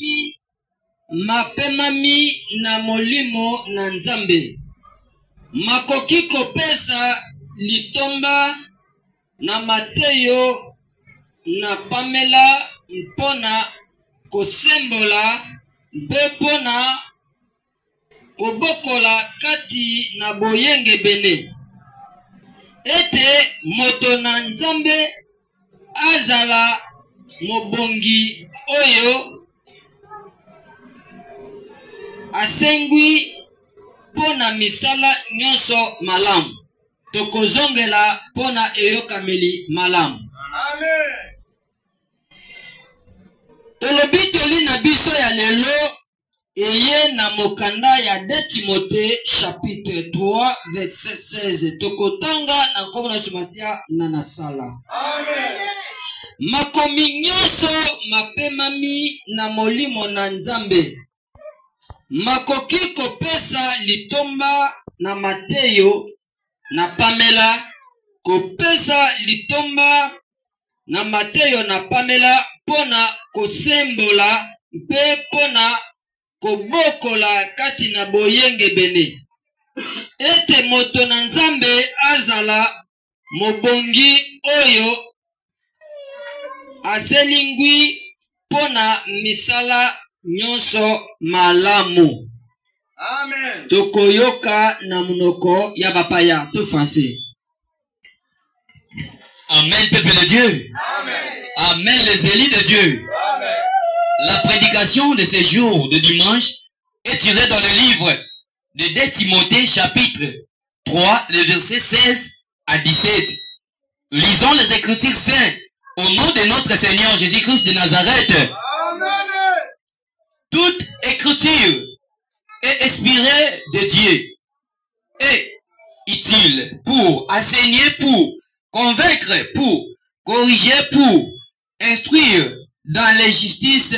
kati mapemami na molimo na Nzambe. Makoki kopesa litomba na mateyo na pamela mpona kosembola mpe mpona kobokola kati na boyenge bene. Ete moto na Nzambe azala mobongi oyo asengwi pona misala nyonso malamu. Tokozongela pona eyokameli malamu. Amen. Tolobi toli na biso ya lelo eye na mokanda ya 2 Timothée chapitre 3 verset 16. Tokotanga na komona sumasia na nasala. Amen. Makomi nyonso mapemami na molimo na Nzambe. Makoki kopesa litomba na mateyo na pamela. Kopesa litomba na mateyo na pamela pona kosembola mpe pona kobokola kati na boyenge bene. Ete moto na Nzambe azala mobongi oyo aselingwi pona misala nyonso malamu. Amen. Tokoyoka na munoko ya bapaya to français. Amen, peuple de Dieu. Amen. Amen, les élus de Dieu. Amen. La prédication de ce jour de dimanche est tirée dans le livre de 2 Timothée chapitre 3, le verset 16 à 17. Lisons les Écritures saintes au nom de notre Seigneur Jésus-Christ de Nazareth. Amen. Toute écriture est inspirée de Dieu et utile pour enseigner, pour convaincre, pour corriger, pour instruire dans la justice,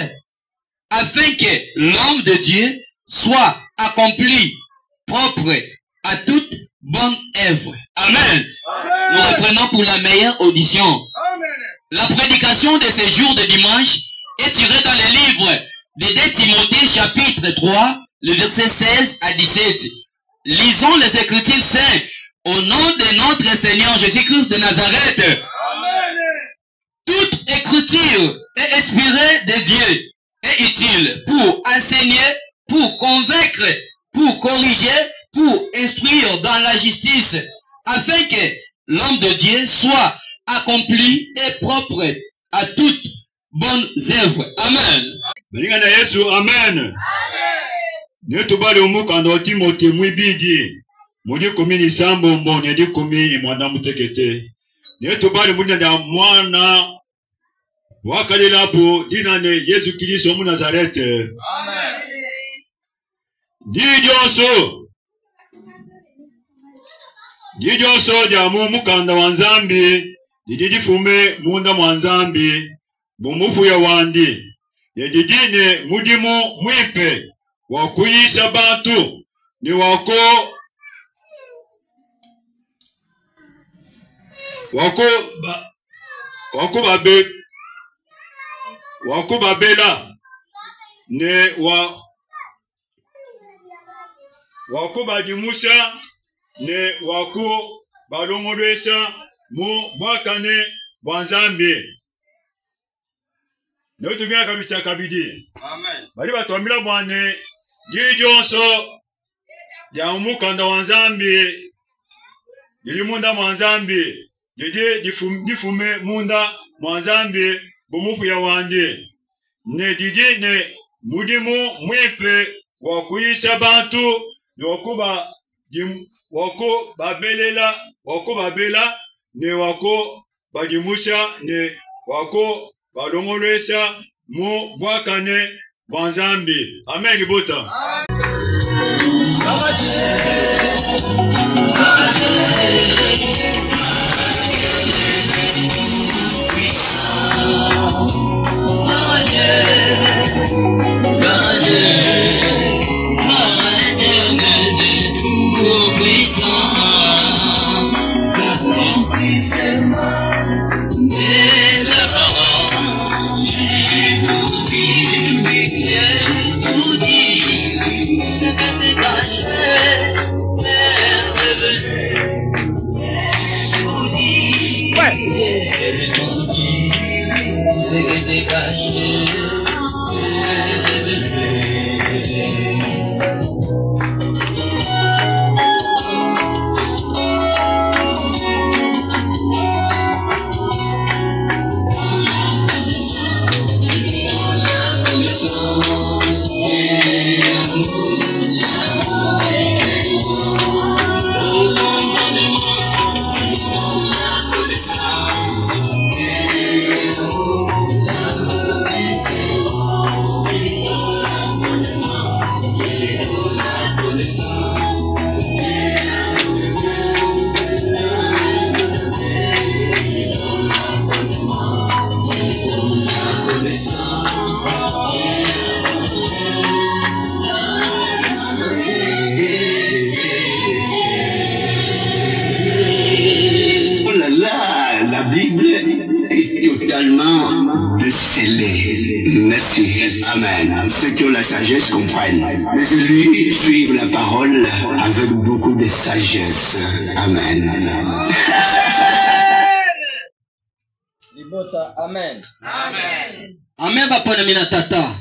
afin que l'homme de Dieu soit accompli, propre à toute bonne œuvre. Amen. Amen. Nous reprenons pour la meilleure audition. Amen. La prédication de ce jour de dimanche est tirée dans le livre de 2 Timothée chapitre 3, le verset 16 à 17. Lisons les Écritures saintes au nom de notre Seigneur Jésus-Christ de Nazareth. Amen. Toute écriture est inspirée de Dieu et utile pour enseigner, pour convaincre, pour corriger, pour instruire dans la justice, afin que l'homme de Dieu soit accompli et propre à toutes bonnes œuvres. Amen. Balingana Yesu, amen. Netubali umukanda wa Timote mwibidi. Mudi kumini sambo mboni edi kumini mwana mutekete. Netubali mudi na mwana wakalilapo dinane Yesu Kristo mu Nazareth. Amen. Dijoso ja mukanda wa Nzambi. Didifume munda mwa Nzambi. Bumufu ya wandi. Yedidine mudimu mwipe. Wakuyisha bantu. Ni wako babela. Ne wako badimusha. Ne wako balongolesha. Mu mwakane Nzambi. Notu vya kabisa kabidi. Amen. Bali batuambila mwane dijonso ya umukanda wa Nzambi. Dili munda mwa Nzambi. Didi difume munda mwa Nzambi bumufu ya wandi. Ne didi ne mudimu mwipe wakuyisha bantu ni wako babela ne wako badimusha ne wako balongolesha mu bwakane bwa Nzambi. Amen bota. Amen. Ceux qui ont la sagesse comprennent. Mais celui suivent la parole avec beaucoup de sagesse. Amen. Amen. Amen. Amen bapana mina tata.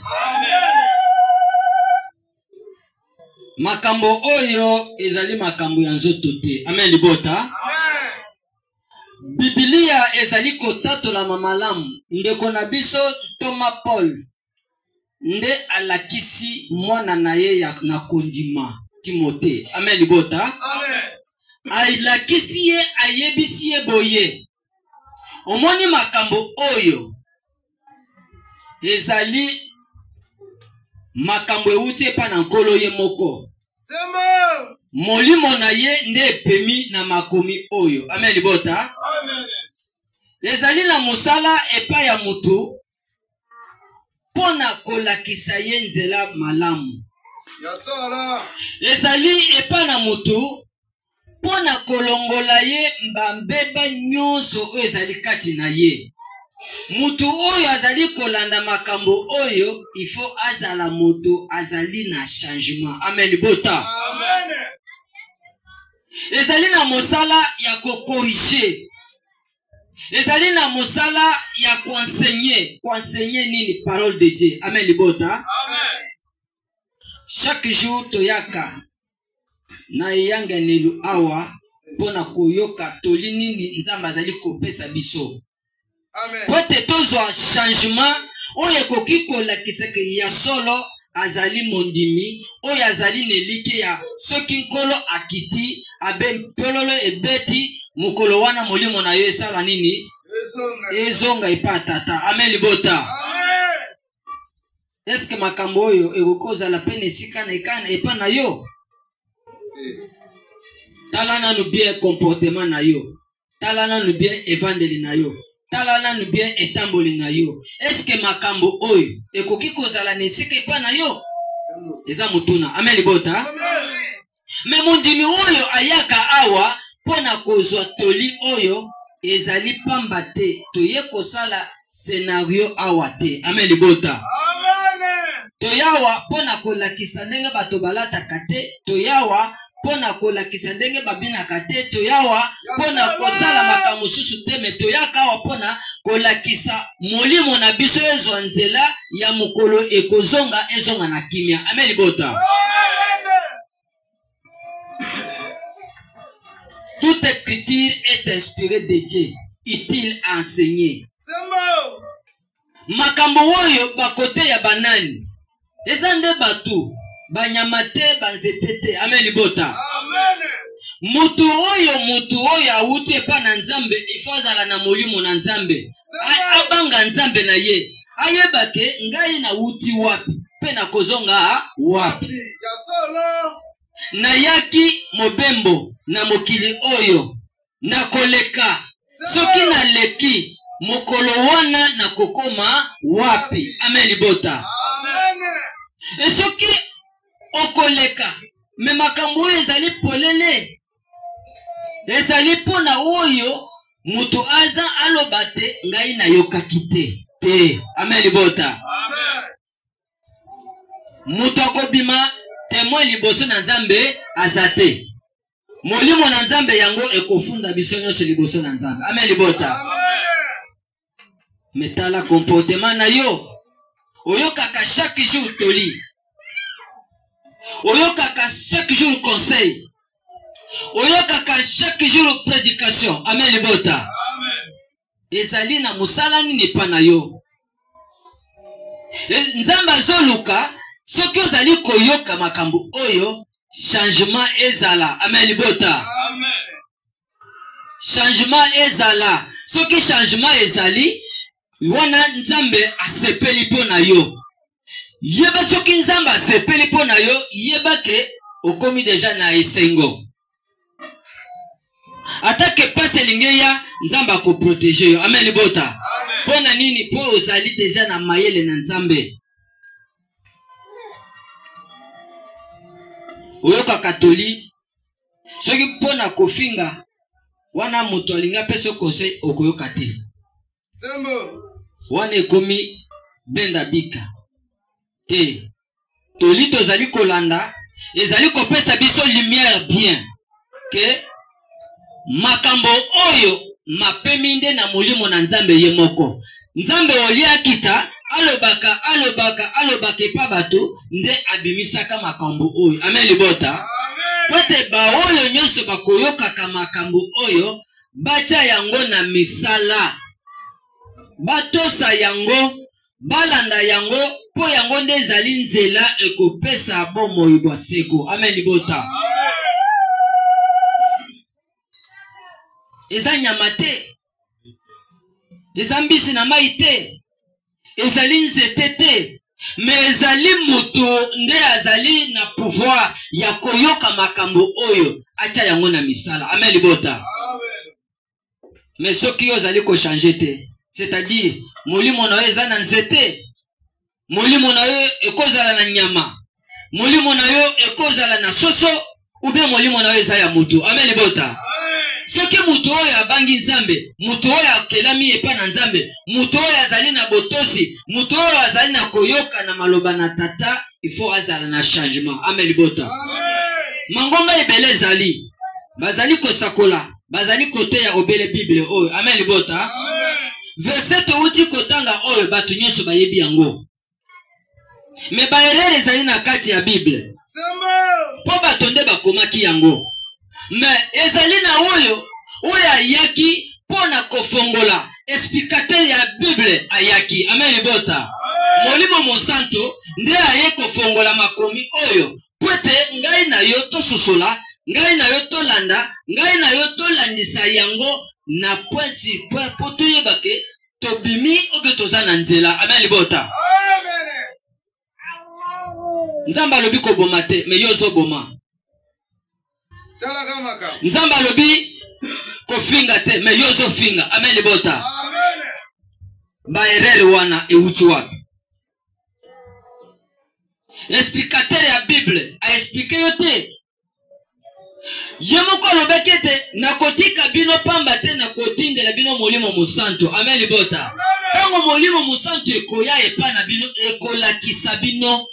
Makambo oyo ezali makambo ya nzoto te. Amen libota. Amen. Biblia ezali kotatola mamalamu. Ndeko na biso Thomas Paul nde alakisi mwana na ye na kondima Timote. Amen libota. Amen. Alakisi ye ayebisi ye boye. Omoni makambo oyo ezali makambo euti epa na nkolo ye moko. Sema. Molimo na ye nde epemi na makomi oyo. Amen libota. Amen. Ezali na musala epa ya mutu pona kolakisa ye nzela malamu. Yasala. Ezali epa na mutu pona kolongola ye mbambeba nyonso oyo ezali kati na ye. Mutu oyo azali kolanda makambo oyo ifo azala moto azali na changement. Amen libota. Amen. Ezali na mosala ya kokorije. Ezali na mosala ya koenseigner nini parole de Dieu. Amen libota. Amen. Chaque jour toyaka na yanga nelu awa pona koyoka toli nini nzamba azali kopesa biso. Amen. Pote tozwa changement oyo koki kolakisa ke ya solo azali mondimi oyo azali nelike ya soki nkolo akiti abe mpololo ebeti mukolo wana molimo na yo esala nini ezonga epa tata. Amen libota. Amen. Eske makambo oyo ekokoza la pene sika na ekana epa na yo. Tala nanu bien comportement na yo. Tala nanu bien evangeli na yo. Tala nanu bien etamboli na yo. Eske makambo oyo ekoki kozala nesika epa na yo? Eza mutuna. Amen libota. Amen. Me mondimi oyo ayaka awa pona kozwa toli oyo ezali pamba te. Toye kosala scenario awa te. Amen libota. Amen. Toyawa pona kolakisa ndenge bato balataka te. Toyawa pona kolakisa ndenge babinaka te. Toyawa pona kosala makambo susu te. Me toyaka awa pona kolakisa molimo na biso ezwa nzela ya mokolo ekozonga ezonga na kimia. Amen libota. Toute écriture est inspirée de Dieu, utile à enseigner. Makambo oyo bakote ya banani ezande batu banyamate banzetete. Amen libota. Amen. Mutu oyo awuti epa na nzambe ifazala na molimo na nzambe abanga nzambe na ye ayebake ngai na wuti wapi pe na kozonga wapi. Na yaki mobembo na mokili oyo na koleka soki na leki mokolo wana na kokoma wapi. Amen libota. Amen. Esoki okoleka me makambo oyo ezali polele ezali pona oyo mutu aza alobate ngai na yokaki te. Amen libota. Amen. Mutu akobima témoin liboso na nzambe azate. Molimo na nzambe yango ekofunda biso nyonso liboso na nzambe. Amen libota. Amen. Metala comportement na yo. Oyokaka chaque jour toli. Oyokaka chaque jour conseil. Oyokaka chaque jour prédication. Amen libota. Amen. Ezali na musala nini pa na yo. Nzamba zoluka soki ozali koyoka makambo oyo changement ezala. Amen libota. Amen. Changement ezala. Soki changement ezali wana nzambe asepeli po na yo. Yeba soki nzambe asepeli po na yo yeba ke okomi deja na esengo. Atake pase lingeya nzambe ko protéger yo. Amen libota. Amen. Pona nini po ozali deja na mayele na nzambe. Oyoka katoli soki pona kofinga wana mutu alinga peso conseil okoyoka te. Sembo wana ekomi benda bika. te. Toli tozali kolanda, ezali kopesa biso lumière bien. Que makambo oyo mapemi nde na molimo na Nzambe ye moko. Nzambe olia kita alobaka epa bato nde abimisaka makambo oyo. Amen libota. Pote ba oyo nyonso bakoyokaka makambo oyo bacha yango na misala. Batosa yango, balanda yango, po yango nde ezali nzela ekopesa bomoi bwa seko. Amen libota. Eza nyama te, eza mbisi na mai te, ezali nzete te, me ezali mutu nde azali na pouvoir ya koyoka makambo oyo acha yango na misala. Amen libota. Me soki yo ozali ko changer te, c'est-à-dire molimo na yo eza na nzete, molimo na yo ekozala na nyama, molimo na yo ekozala na soso, ou bien molimo na yo eza ya mutu. Amen libota. Soki mutu oyo abangi Nzambe, mutu oyo akelami epa na Nzambe, mutu oyo azali na botosi, mutu oyo azali na koyoka na maloba na tata, il faut azala na changement. Amen libota. Mangomba ebele ezali, bazali kosakola, bazali koteya obele Bible oyo. Amen libota. Verset outi kotanga oyo batu nyonso bayebi yango. Me baerere ezali na kati ya Bible. Po batonde bakomaki yango. Mais ezali na oyo ayaki pona kofongola explicateur ya Bible ayaki. Amen libota. Molimo Monsanto nde aye kofongola makomi oyo pwete ngai na yo tososola, ngai na yo tolanda, ngai na yo tolandisa yango na pwesi po toyebake tobimi oge toza na nzela. Amen libota. Nzamba lobi ko boma te, me yo zo boma. Nzamba lobi kofinga te, me yo zo finga. Amen libota. Ba erere wana euti wapi? Explicateur ya Bible a expliqué yo te. Yemoko lobeke te na kotika bino pamba te na kotindela bino molimo Monsanto. Amen libota. Tango molimo Monsanto ekoya epa na bino ekolakisa bino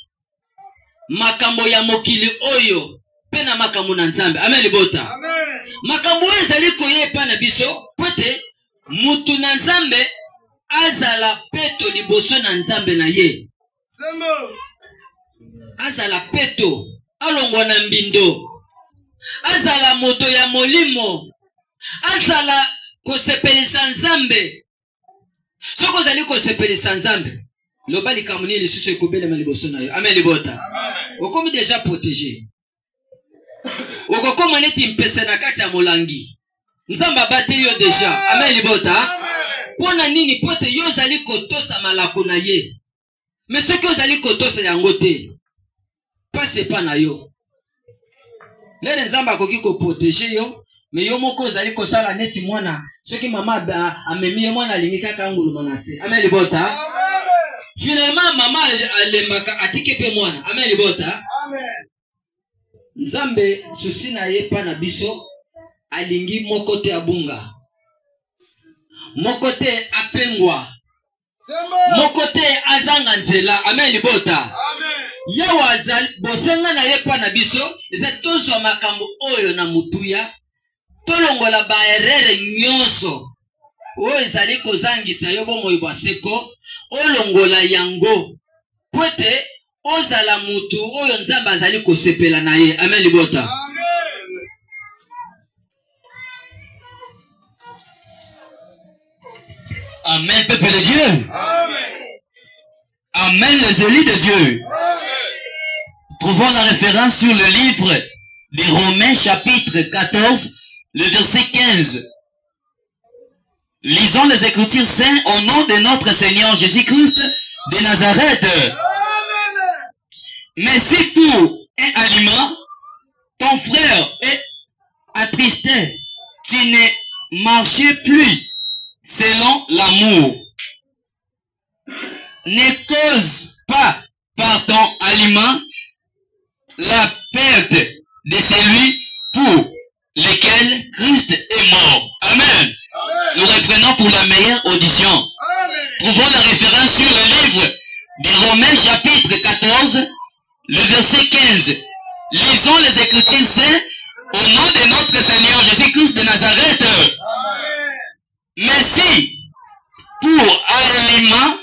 makambo ya mokili oyo pena makambo na Nzambe. Amen libota. Makambo oyo ezali koya epa na biso pwete mutu na Nzambe azala peto liboso na Nzambe na ye. Azala peto alongwa na mbindo, azala moto ya molimo, azala kosepelisa Nzambe. Soko ozali kosepelisa Nzambe, loba likamuni lisusu ekobelema liboso na yo. Amen libota. Okomi déjà protégé, okokoma neti mpese na kati ya molangi. Nzamba bate yo déjà. Amen libota. Pona nini pote yo ozali kotosa malako na ye, mais soki ozali kotosa yango te, passe pa na yo. Lere Nzamba akoki ko protéger yo, mais yo moko ozali kosala neti mwana soki mama amemi ye mwana alingi kaka ngulu manase. Amen libota. Finalement mama alembaka atike pe mwana. Amen libota. Nzambe susi na ye pa na biso alingi moko te abunga, moko te apengwa, moko te azanga nzela. Amen libota. Yawa azali bosenga na ye pa na biso eza tozwa makambo oyo na mutuya, tolongola baerere nyonso oyo ezali kozangisa yo bomoi bwa seko, olongola yango pwete ozala mutu oyo Nzambe azali kosepela na ye. Amen libota. Amen, peuple de Dieu. Amen, les élus de Dieu. Trouvons la référence sur le livre des Romains chapitre 14, le verset 15. Lisons les Écritures saintes au nom de notre Seigneur Jésus-Christ de Nazareth. Mais si pour un aliment, ton frère est attristé, tu ne marches plus selon l'amour. Ne cause pas par ton aliment la perte de celui pour lequel Christ est mort. Amen. Nous reprenons pour la meilleure audition. Trouvons la référence sur le livre des Romains chapitre 14, les Écritures, c'est au nom de notre Seigneur Jésus-Christ de Nazareth. Mais si, pour aliment,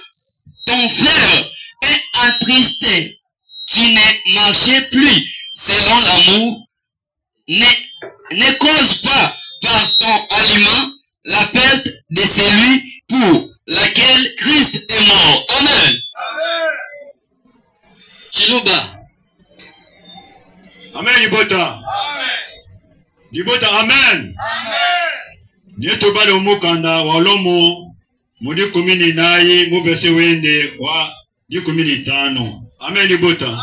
ton frère est attristé, tu ne marchais plus selon l'amour, ne cause pas par ton aliment la perte de celui pour laquelle Christ est mort. Amen. Chiluba. Amen, Libota. Libota, amen. Nieto bale umukanda wa lomo mudi 18 mubese wende wa 15. Amen, Libota.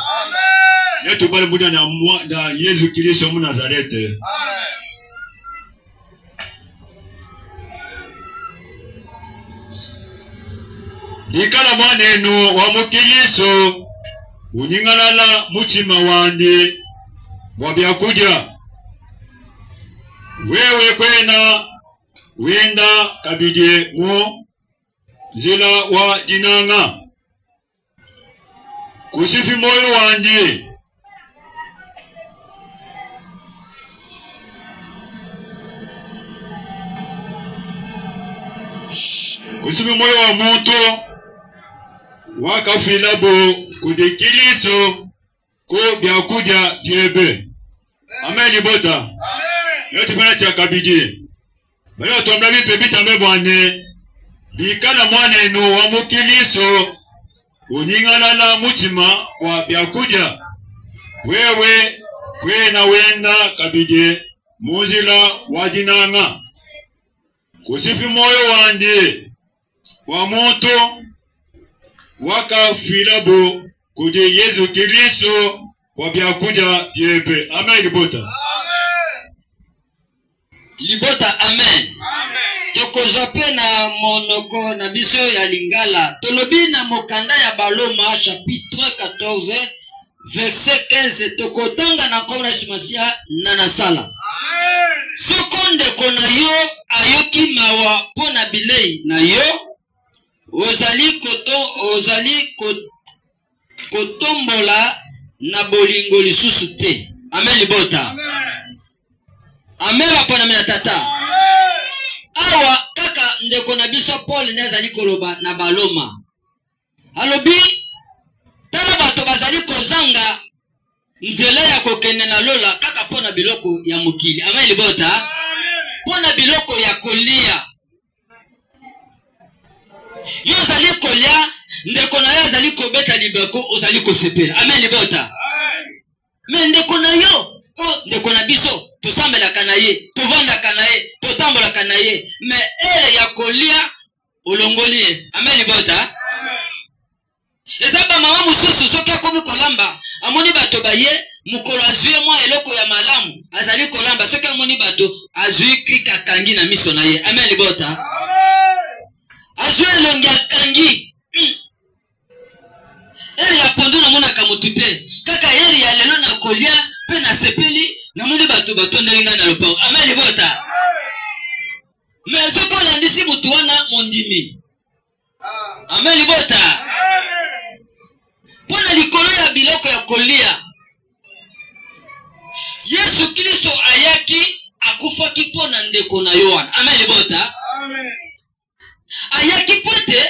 Nieto bale buda na Yesu Kristo mu Nazareth. Ikala mwanenu wa mukiliso uningalala mutima wandi wabyakuja wewe kwena wenda kabije mu zila wa dinanga kusifi moyo wandi kusifi moyo wa muntu wakafilabo kudekiliso ko byakuja byebe. Amen, Libota. Yote fana tia kabidi. Bale otomba bipe bitambe bwane. Bikana mwanenu wa mukiliso uningala mutima wa byakuja. Wewe kwena wenda kabidi muzila wadinanga. Kusifi moyo wandi wa muntu wakafilabo kude Yesu Kristo wabyakuja byebe. Amen, Libota. Libota, amen. Tokozope na monoko na biso ya lingala. Tolobi na mokanda ya Baloma chapitre 14 verset 15. Tokotanga na komna shumasia na nasala. Sokonde kona yo ayoki mawa pona bilei na yo. Ozali kotombola na bolingo lisusu te. Amen, Libota. Amen, bapona mina tata. Awa kaka ndeko na biso Paul nezali koloba na Baloma. Alobi tala bato bazali kozanga nzela ya kokende na lola kaka pona biloko ya mukili. Amen, Libota. Pona biloko ya kolia. Yo zali kolia ndeko na yo zali kobeta libeko ozali kosepela. Amen, Libota. Mais ndeko na yo ndeko na biso tosambela kanaye tovanda kanaye totambola kanaye mais ere ya kolia olongoli. Amen, Libota. Ezaba mama mususu soki akomi kolamba amoni bato baye mukolo azui mwa eloko ya malamu azali kolamba soki amoni bato azui krika kangi na miso na ye. Amen, Libota. Azui elongi akangi eri ya pondu na mona kamutute kaka eri ya lelo na kolia pe na sepeli na moni bato batondelinga na lopango. Amen, Libota. Mais soko landisi mutu wana mondimi. Amen, Libota. Pona likolo ya biloko ya kolia Yesu Kristo ayaki akufaki pona ndeko na Yohana. Amen, Libota. Ayaki pote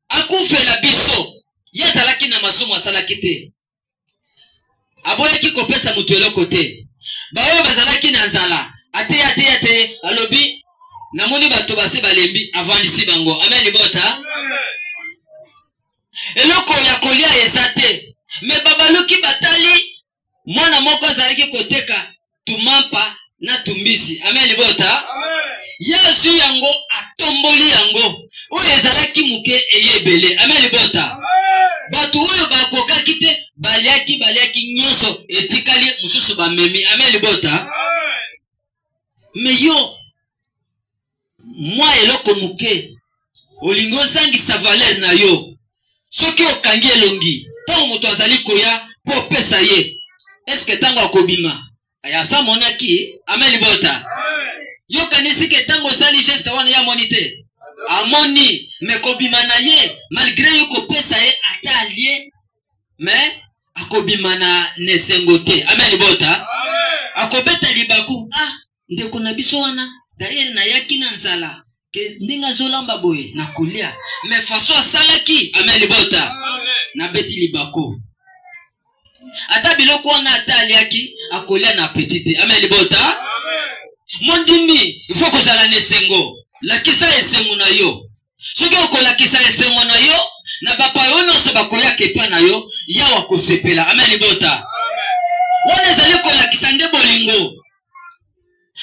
akufela biso yatalaki na masomo asalaki te. Aboyaki kopesa mutu eloko te. Bayo bazalaki na nzala ate alobi namoni bato base balembi avandisi bango. Amen, Libota. Eloko ya kolia ezate me babaluki batali mwana moko azalaki koteka tumampa na tumbisi. Amen, Libota. Yesu yango atomboli yango oyo ezalaki muke eyebele. Amen, Libota. Batu oyo bakokaki te baliaki nyonso etikali mususu bamemi. Amen, Libota. Me yo mwa eloko muke olingo sangisa valer na yo soki okangi elongi tango moto azali koya po pesa ye eske tango akobima ayasa monaki. Amen, Libota. Yo kanisi ke tango sali geste wana ya monite amoni me kobima na ye malgré yo kopesa ye ata alie mais akobimana nesengote. Amen libota. Akobeta libaku. Ndeko na biso wana. Daire na yaki na nzala. Ke ndinga zolamba boye na kulia. Me faso salaki. Amen libota. Na beti libako. Ata biloko wana atali yaki akolia na petite. Amen libota. Mondimi ifo kozala nesengo. Lakisa esengo na yo. Soki okolakisa esengo na yo na papa yo nyonso bakoya kepa na yo ya wakosepela. Amen libota. Wana ezali kolakisa nde bolingo.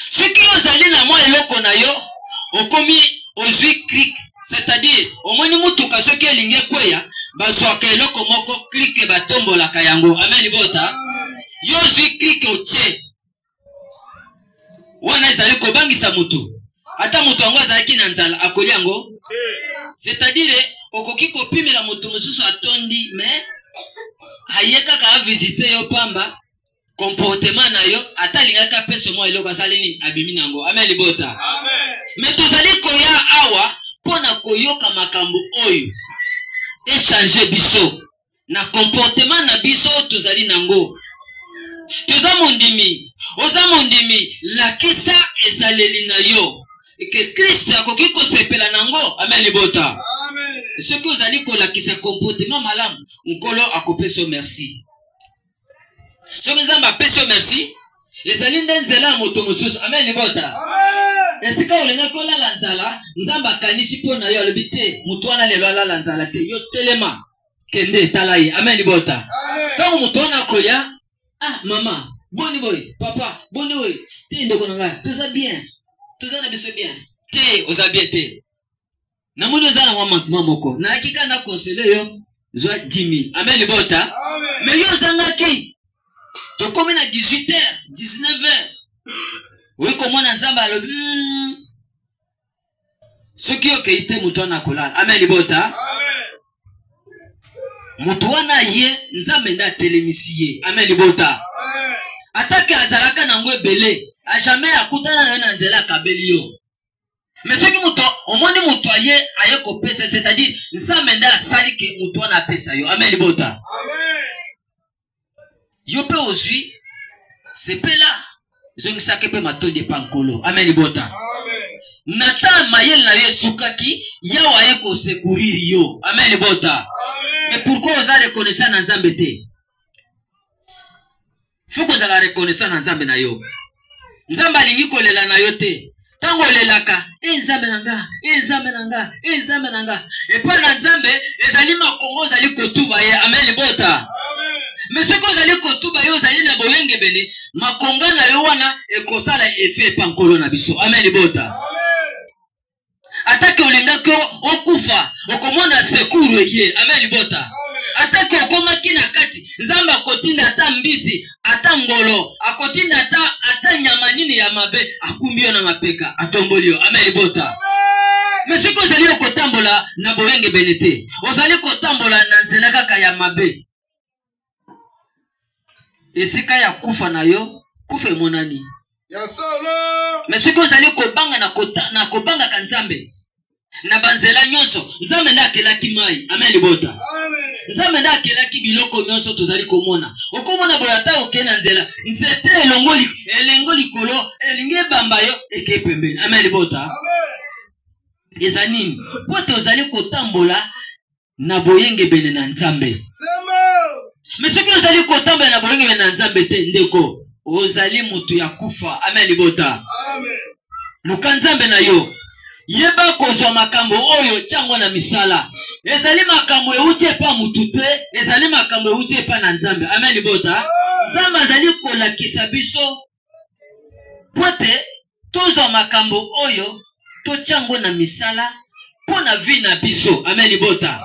Soki ozali na mwa eloko na yo okomi ozwi krik, c'est-à-dire omoni mutuka soki elingi kweya bazwaka eloko moko krik batombolaka yango. Amen libota. Yo ozwi krik otie wana ezali kobangisa mutu. Ata mutu yango azalaki na nzala akoli yango. C'est-à-dire okoki kopimela mutu mosusu atondi mais ayekaka a visiter yo pamba comportement na yo atalingaka peso mo eloko asali nini abimi nango. Amen libota. Mais tozali koya awa pona koyoka makambo oyo échanger biso na comportement na biso tozali nango. Toza mondimi, oza mondimi, lakisa ezaleli na yo. Que Christ akoki kosepela nango. Amen libota. Ce que vous allez kolakisa comportement malamu, nkolo akopeso merci. Ce que nzamba peso merci, ezali ndenzela moto mosusu. Amen libota. Esika olenga kola la nzala, nzamba kanisi pona yo alobite, mutu wana lelo ala nzala te, yo telema kende talaye. Amen libota. Tango mutu wana koya, maman, boni boy, papa, boni boy, te ndeko nanga, toza bien. Toza na biso bien. Te oza bien te. Na moni oza na mwa manquement moko. Na hakika na conseiller yo zwa 10,000. Amen libota. Mais yo zangaki. To komi na 18h, 19h. Oui komona nzamba alobi. Soki yo keite mutu wana kolala. Amen libota. Mutu wana ye nzambe nda telemisiye. Amen libota. Atake azalaka nango ebele. A jamais akutana na nzela kabeli yo. Mais ce qui muto omoni muto aye ko pesa, c'est-à-dire nzambe nda asali ke muto wana pesa yo. Amen libota. Yo pe ozwi sepela zongisa ke pe matondi pankolo. Amen libota. Nata mayel na yo sukaki yawa ye ko secourir yo. Amen libota. Mais pourquoi oza reconnaissant na nzambe te? Faut que la reconnaissance na nzambe na yo. Nzambe alingi kolela na yo te. Tango lelaka, nzambe nanga, nzambe nanga, nzambe nanga. Et pas na nzambe, ezali makongo ezali kotuba ye. Amen libota. Mais ce que ezali kotuba yo ezali na boyenge bele, makonga na yo wana ekosala effet pankolo na biso. Amen libota. Atake olinga ko okufa, okomona sekuru ye. Amen libota. Atake okomaki na kati, nzambe akotinda ata mbisi, ata ngolo, akotinda ata nyama nini ya mabe, akumbio na mapeka, atomboli yo. Amen libota. Mais ce que ozali kotambola na boyenge benete, ozali kotambola na nzela kaka ya mabe. Esika ya kufa na yo, kufa emonani. Ya solo. Mais ce que ozali kobanga na kobanga ka nzambe. Na banzela nyonso, nzambe nda akelaki mai. Amen libota. Nzambe nda akelaki biloko nyonso tozali komona. Okomona boyata okena nzela, nzete elengo likolo, elinge bamba yo eke pembeni. Amen libota. Eza nini? Pote ozali kotambola na boyenge bene na nzambe. Mais soki ozali kotambola na boyenge bene na nzambe te ndeko, ozali mutu ya kufa. Amen libota. Luka nzambe na yo. Yeba kozwa makambo oyo chango na misala. Ezali makambo euti pa mutu te, ezali makambo euti pa na nzambe. Amen libota. Nzambe azali kolakisa biso pote tozwa makambo oyo to chango na misala pona vi na biso. Amen libota.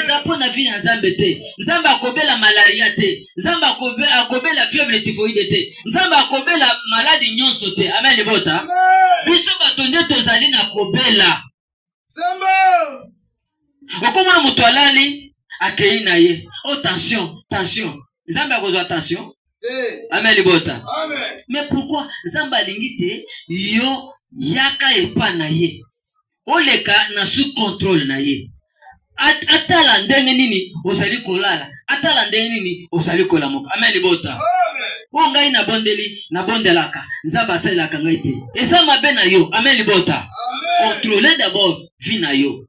Eza pona vi na nzambe te. Nzambe akobela malaria te. Nzambe akobela fièvre typhoïde te. Nzambe akobela maladi nyonso te. Amen libota. Biso batonde tozali na kobela. Nzambe. Okomona mutu alali akei na ye. Oh tension. Nzambe akozwa attention. Amen libota. Amen. Mais pourquoi Nzambe alingi te yo yaka epa na ye. Oleka na sous contrôle na ye. atala ndenge nini ozali kolala, atala ndenge nini ozali kolamuka. Amen libota. O ngai na bondelaka nzamba asalelaka ngai te eza mabe na yo. Amen libota. Contrôlez d'abord vie na yo,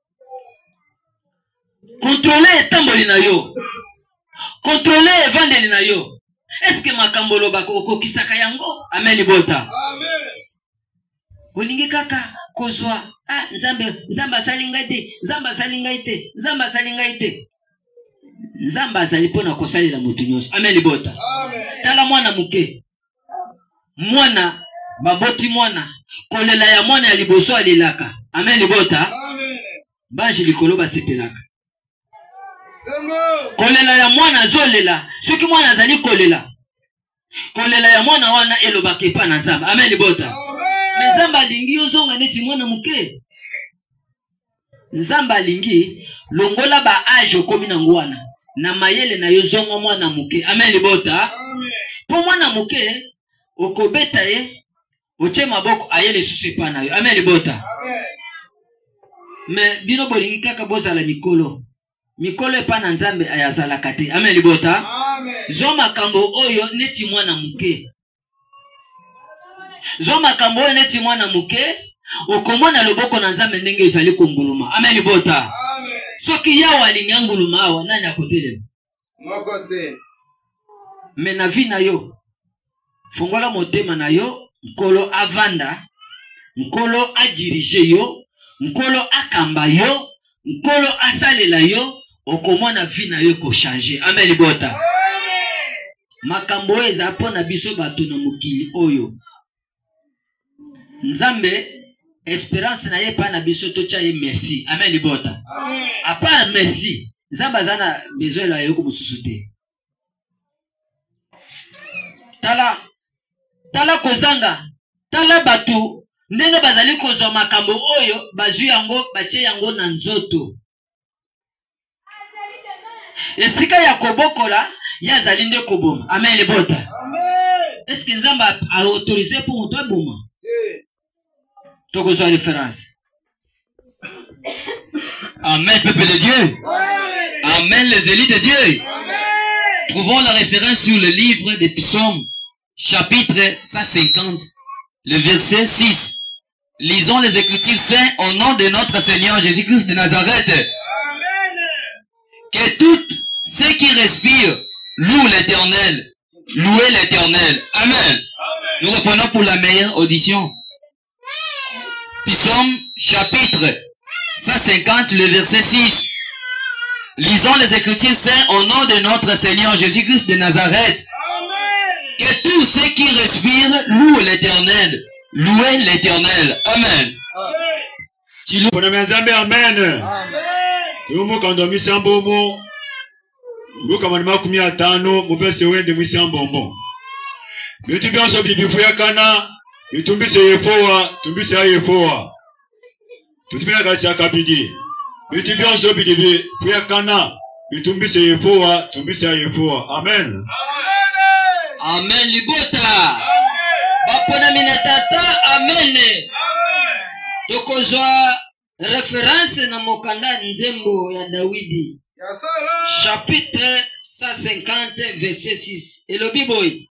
contrôlez etamboli na yo, contrôlez evandeli na yo. Est-ce que makambo lobaka okokisaka yango? Amen libota. Olingi kaka kozwa nzamba asali ngai te, nzamba asali ngai te, nzamba asali ngai te. Nzamba azali pona kosalela motu nyonso. Amen libota. Tala mwana muke, mwana baboti mwana kolela ya mwana ya liboso alelaka. Amen libota. Banji likolo basepelaka. Kolela ya mwana azolela, soki mwana azali kolela ya mwana wana elobaka epa na nzamba. Amen libota. Me nzamba alingi ozonga neti mwana muke. Nzamba alingi longola ba age okomi na ngwana na mayele na yo zonga mwana muke. Amen libota. Po mwana muke okobeta ye oche maboko ayele susu epa na yo. Amen libota. Me bino bolingi kaka bozala mikolo epa na nzambe ayazalaka te. Amen libota. Zo makambo oyo neti mwana muke, zo makambo oyo neti mwana muke okomona loboko na nzambe ndenge ezali konguluma. Amen libota. Soki yawa alingi nguluma awa nani akotelema? Mokote. Me na vi na yo fongola motema na yo, nkolo avanda, nkolo adirige yo, nkolo akamba yo, nkolo asalela yo, okomona vi na yo ko changer. Amen libota. Makambo eza pona biso bato na mokili oyo. Nzambe espérance na ye pa na biso tocha ye merci. Amen libota. A part merci, nzamba zana besoin la yo ko mususu te. Tala kozanga, tala batu ndenge bazali kozwa makambo oyo bazwi yango batie yango na nzoto. Esika ya kobokola ya zali nde koboma. Amen libota. Est-ce que nzamba a autorisé pour moto aboma? Tokozwa référence. Amen, peuple de Dieu. Amen, les élites de Dieu. Trouvons la référence sur le livre des Psaumes, chapitre 150, le verset 6. Lisons les Écritures saintes au nom de notre Seigneur Jésus-Christ de Nazareth. Amen. Que tout ce qui respire loue l'Éternel. Louez l'Éternel. Amen. Nous reprenons pour la meilleure audition. Psaume chapitre 150, le verset 6. Lisons les Écritures saintes au nom de notre Seigneur Jésus-Christ de Nazareth. Amen. Que tout ce qui respire loue l'Éternel. Louez l'Éternel. Amen. Amen. Tumu kandomi sambomo. Luka manima kumi atano muvese wende mwisambombo. Bitu byanso bibifuya kana bitumbise yepowa tumbise ayepowa. Tutupia kasi akabidi. Bitu byanso bibifuya kana bitumbise yepowa tumbise ayepowa. Amen. Amen libota. Bapona minatata. Amen. Tokozwa référence na mokanda nzembo ya Dawidi. Chapitre 150 verset 6. Elobi boy.